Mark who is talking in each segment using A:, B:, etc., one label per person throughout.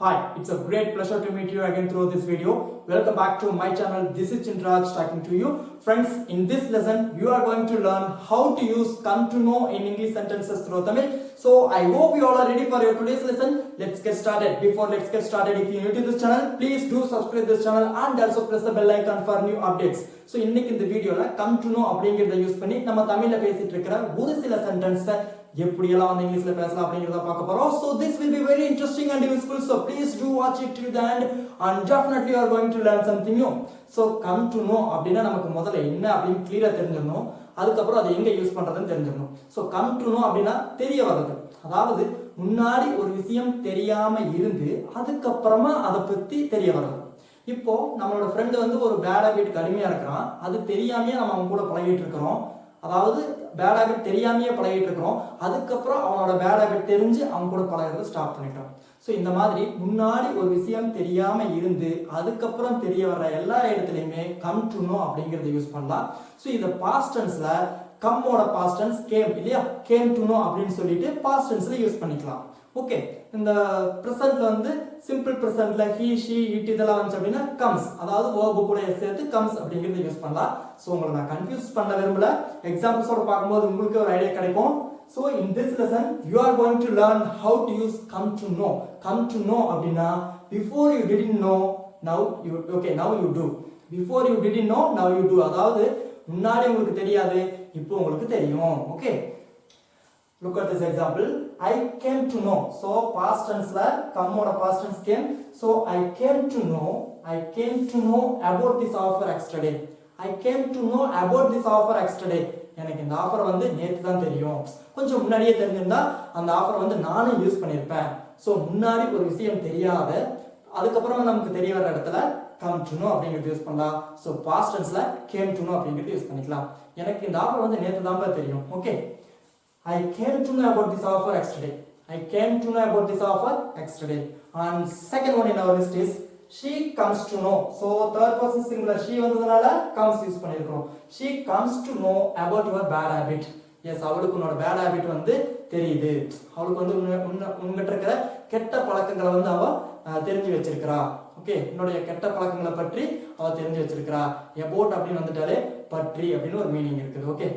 A: Hi, it's a great pleasure to meet you again through this video. Welcome back to my channel. This is Chindraj talking to you. Friends, in this lesson, you are going to learn how to use come to know in English sentences through Tamil. So, I hope you all are ready for your today's lesson. Let's get started. Before let's get started, if you're new to this channel, please do subscribe this channel and also press the bell icon for new updates. So, இன்னைக்கு இந்த வீடியோல come to know அப்படிங்கறத use பண்ணி நம்ம தமிழ்ல பேசிட்டு இருக்கிற ஒரு சில சென்டென்ஸ் எப்படியெல்லாம் வந்து இங்கிலீஷ்ல பேசலாம் அப்படிங்கறத பார்க்க போறோம். So this will be very interesting and useful. So please do watch it till the end and definitely you are going to learn something new. So come to know அப்படினா நமக்கு முதல்ல என்ன அப்படினு கிளியரா தெரிஞ்சிரணும். அதுக்கு அப்புறம் அதை எங்க யூஸ் பண்றதுன்னு தெரிஞ்சிரணும். So come to know அப்படினா தெரிய வர்றது. அதாவது முன்னாடி ஒரு விஷயம் தெரியாம இருந்து அதுக்கு அப்புறமா அதை பத்தி தெரிய வர்றது. இப்போ நம்மளோட ஃப்ரெண்ட் வந்து ஒரு பேட் ஹாபிட் அடிமையா இருக்கான். அது தெரியாமயே நம்ம அவங்க கூட பழகிட்டு இருக்கோம். அதாவது பேட் ஹாபிட் தெரியாமையே பழகிட்டு இருக்கிறோம். அதுக்கப்புறம் அவனோட பேட் ஹாபிட் தெரிஞ்சு அவங்க கூட பழகிறத ஸ்டாப் பண்ணிட்டோம். ஸோ இந்த மாதிரி முன்னாடி ஒரு விஷயம் தெரியாம இருந்து அதுக்கப்புறம் தெரிய வர்ற எல்லா இடத்துலையுமே கம் டு நோ அப்படிங்கிறத யூஸ் பண்ணலாம். ஸோ இதை பாஸ்ட் டென்ஸ்ல கம்மோட பாஸ்ட் டென்ஸ் கேம் இல்லையா, கேம் டு நோ அப்படின்னு சொல்லிட்டு பாஸ்ட் டென்ஸ்ல யூஸ் பண்ணிக்கலாம். ஓகே, இந்த பிரசன்ட்ல வந்து சிம்பிள் பிரசன்ட்ல ஹி ஷி இட் இதெல்லாம் வந்து அப்படின்னா கம்ஸ், அதாவது verb கூட சேர்த்து கம்ஸ் அப்படிங்கறத யூஸ் பண்ணலாம். சோ உங்களை நான் கன்ஃபியூஸ் பண்ண விரும்பல, எக்ஸாம்பிள்ஸோட பார்க்கும்போது உங்களுக்கு ஒரு ஐடியா கிடைக்கும். So in this lesson you are going to learn how to use come to know. Come to know அப்படினா before you didn't know now you do. Before you didn't know now you do. அதாவது முன்னாடி உங்களுக்கு தெரியாது, இப்போ உங்களுக்கு தெரியும். Okay, look at this example. I came to know. So past tense la come oda past tense came. So I came to know about this offer yesterday. I came to know about this offer yesterday. எனக்கு இந்த offer வந்து நேத்து தான் தெரியும். கொஞ்சம் முன்னாடியே தெரிஞ்சிருந்தா அந்த ஆஃபர் வந்து நானும் யூஸ் பண்ணிருப்பேன். சோ முன்னாடி ஒரு விஷயம் தெரியாத அதுக்கப்புறமா நமக்கு தெரிய வர இடத்துல come to know அப்படிங்கறது யூஸ் பண்ணலாம். So past tenseல came to know அப்படிங்கறது யூஸ் பண்ணிக்கலாம். எனக்கு இந்த ஆஃபர் வந்து நேத்து தான் தெரியும். Okay, I came to know about this offer yesterday. I came to know about this offer yesterday. And second one in our list is she comes to know. So third person singular she வந்ததனால comes use பண்ணிருக்கோம். She comes to know about your bad habit. Yes, அவளுக்கு உன்னோட bad habit வந்து தெரியுது. அவளுக்கு வந்து உன்கிட்ட இருக்கிற கெட்ட பழக்கங்களை வந்து அவ தெரிஞ்சு வச்சிருக்கா. ஓகே, உன்னுடைய கெட்ட பழக்கங்களை பற்றி அவ தெரிஞ்சு வச்சிருக்கா. about அப்படின்னு வந்துட்டாலே பற்றி அப்படின்னு ஒரு மீனிங் இருக்குது. Okay,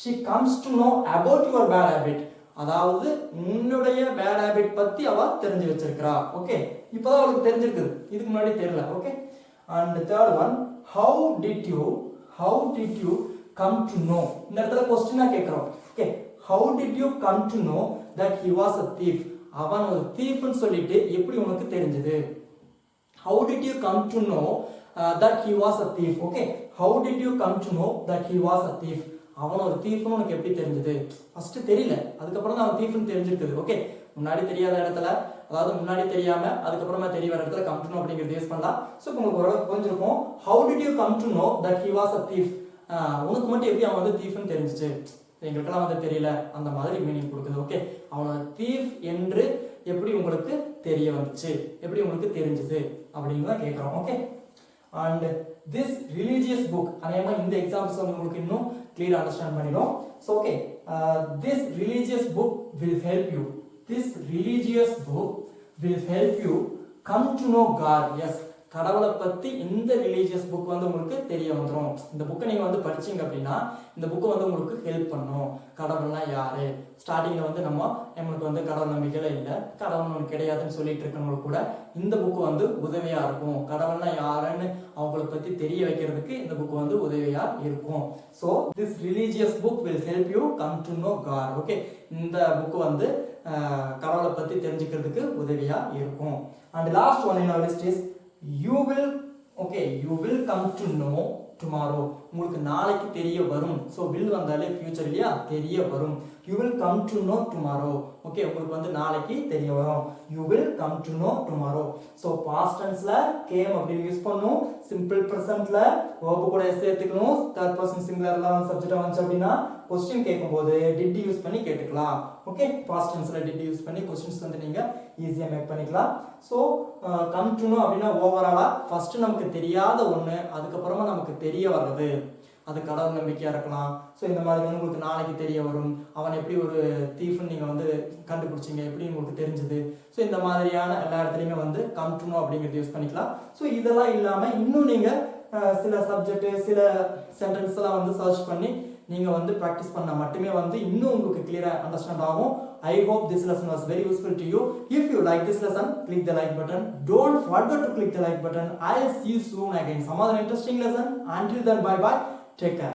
A: she comes to know about your bad habit. அதாவது உன்னுடைய பேட் ஹாபிட் பத்தி அவ தெரிஞ்சு வச்சிருக்கா. ஓகே, இப்போதான் அவளுக்கு தெரிஞ்சிருக்குது, இதுக்கு முன்னாடி தெரியல. Okay, and third one, how did you come to know? இந்த இடத்துல क्वेश्चनா கேக்குறோம். Okay, how did you come to know that he was a thief? அவன் ஒரு thiefனு சொல்லிட்டு எப்படி உனக்கு தெரிஞ்சது? How did you come to know that he was a thief? Okay, how did you come to know that he was a thief? அவன் ஒரு தீஃப்னு உனக்கு எப்படி தெரிஞ்சது? ஃபர்ஸ்ட் தெரியல, அதுக்கப்புறம் தான் அவன் தீஃப்னு தெரிஞ்சிருக்குது. ஓகே, முன்னாடி தெரியாத இடத்துல, அதாவது முன்னாடி தெரியாம அதுக்கப்புறமா தெரிய வர இடத்துல கம் டு நோ அப்படிங்கிறது யூஸ் பண்ணலாம். ஸோ உங்களுக்கு ஒரு கொஞ்சம் how did you come to know that he was a thief? உனக்கு மட்டும் எப்படி அவன் வந்து தீஃப்னு தெரிஞ்சிச்சு, எங்களுக்கெல்லாம் வந்து தெரியல, அந்த மாதிரி மீனிங் கொடுக்குது. ஓகே, அவனோட தீஃப் என்று எப்படி உங்களுக்கு தெரிய வந்துச்சு, எப்படி உங்களுக்கு தெரிஞ்சது அப்படின்னு தான் கேட்குறோம். Okay, and this religious book அநேகமா இந்த எக்ஸாம்பிள்ஸ் வந்து உங்களுக்கு இன்னும் clear understand பண்ணிடும். So okay, this religious book will help you. This religious book will help you come to know God. Yes, கடவுளை பத்தி இந்த ரிலீஜியஸ் புக் வந்து உங்களுக்கு தெரிய வந்துடும். இந்த புக்கை நீங்க வந்து படிச்சீங்க அப்படின்னா இந்த புக்கை வந்து உங்களுக்கு ஹெல்ப் பண்ணும். கடவுள்னா யாரு, ஸ்டார்டிங்ல வந்து நம்மளுக்கு வந்து கடவுள் நம்பிக்கையில இல்லை, கடவுள் நமக்கு கிடையாதுன்னு சொல்லிட்டு இருக்கவங்களுக்கு கூட இந்த புக்கு வந்து உதவியா இருக்கும். கடவுள்னா யாருன்னு அவங்களை பத்தி தெரிய வைக்கிறதுக்கு இந்த புக் வந்து உதவியா இருக்கும். So this religious book will help you come to know God. Okay, இந்த புக் வந்து கடவுளை பத்தி தெரிஞ்சுக்கிறதுக்கு உதவியா இருக்கும். And last one in our list is you will come to know tomorrow. உங்களுக்கு நாளைக்கு தெரிய வரும். சோ will வந்தாலே ஃபியூச்சர் இல்லையா, தெரிய வரும். you will come to know tomorrow. Okay, உங்களுக்கு வந்து நாளைக்கு தெரிய வரும். you will come to know tomorrow. So past tenseல came அப்படி யூஸ் பண்ணனும், simple presentல verb கூட சேர்த்துக்கணும், third person singularல வந்து சப்ஜெக்ட் வந்துச்சு அப்படினா क्वेश्चन கேட்கும்போது did யூஸ் பண்ணி கேட்கலாம். ஓகே, past tenseல did யூஸ் பண்ணி क्वेश्चंस வந்து நீங்க ஈஸியா மேக் பண்ணிக்கலாம். சோ come to know அப்படினா ஓவராலா ஃபர்ஸ்ட் நமக்கு தெரியாத ஒண்ணு அதுக்கு அப்புறமா நமக்கு தெரிய வர்றது. அது கடவுள் நம்பிக்கையாக இருக்கலாம். ஸோ இந்த மாதிரி வந்து உங்களுக்கு நாளைக்கு தெரிய வரும். அவன் எப்படி ஒரு தீஃப்னு நீங்கள் வந்து கண்டுபிடிச்சிங்க, எப்படி உங்களுக்கு தெரிஞ்சது. ஸோ இந்த மாதிரியான எல்லா இடத்துலையுமே வந்து கம் டு நோ அப்படிங்கிறது யூஸ் பண்ணிக்கலாம். ஸோ இதெல்லாம் இல்லாமல் இன்னும் நீங்கள் சில சப்ஜெக்ட் சில சென்டென்ஸ் எல்லாம் வந்து சர்ச் பண்ணி நீங்கள் வந்து ப்ராக்டிஸ் பண்ணால் மட்டுமே வந்து இன்னும் உங்களுக்கு கிளியராக அண்டர்ஸ்டாண்ட் ஆகும். I hope this lesson was very useful to you. If you like this lesson, click the like button. Don't forget to click the like button. I'll see you soon again. Some other interesting lesson. Until then, bye bye. Take care.